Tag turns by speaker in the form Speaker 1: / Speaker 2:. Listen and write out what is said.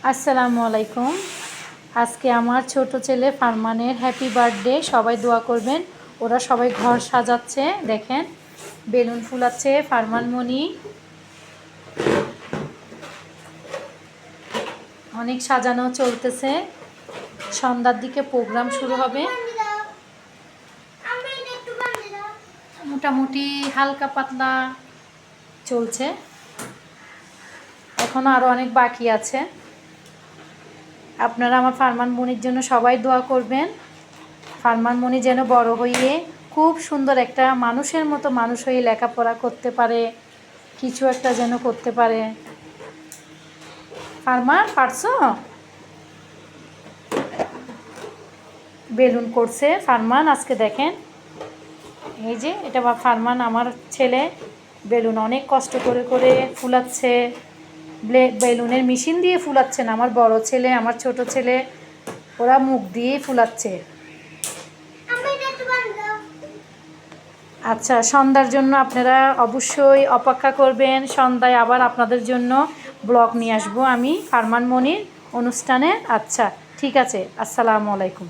Speaker 1: আসসালামু আলাইকুম। আজকে আমার ছোট ছেলে ফারমানের হ্যাপি বার্থডে, সবাই দোয়া করবেন। ওরা সবাই ঘর সাজাচ্ছে, দেখেন বেলুন ফুলাচ্ছে। ফারমান মনি অনেক সাজানো চলতেছে, সন্ধ্যার দিকে প্রোগ্রাম শুরু হবে। মোটামুটি হালকা পাতলা চলছে, এখনো আরও অনেক বাকি আছে। আপনারা আমার ফারমান মনির জন্য সবাই দোয়া করবেন। ফারমান মনি যেন বড় হয়ে খুব সুন্দর একটা মানুষের মতো মানুষ হয়ে লেখাপড়া করতে পারে, কিছু একটা যেন করতে পারে। ফারমান পারছো? বেলুন করছে ফারমান আজকে, দেখেন এই যে এটা ফারমান আমার ছেলে বেলুন অনেক কষ্ট করে করে ফুলাচ্ছে। বেলুনের মেশিন দিয়ে ফুলাচ্ছে না, আমার বড় ছেলে আমার ছোট ছেলে ওরা মুখ দিয়েই ফুলাচ্ছে। আচ্ছা, সন্ধ্যার জন্য আপনারা অবশ্যই অপেক্ষা করবেন। সন্ধ্যায় আবার আপনাদের জন্য ব্লগ নিয়ে আসবো আমি ফারমান মনির অনুষ্ঠানে। আচ্ছা ঠিক আছে, আসসালামু আলাইকুম।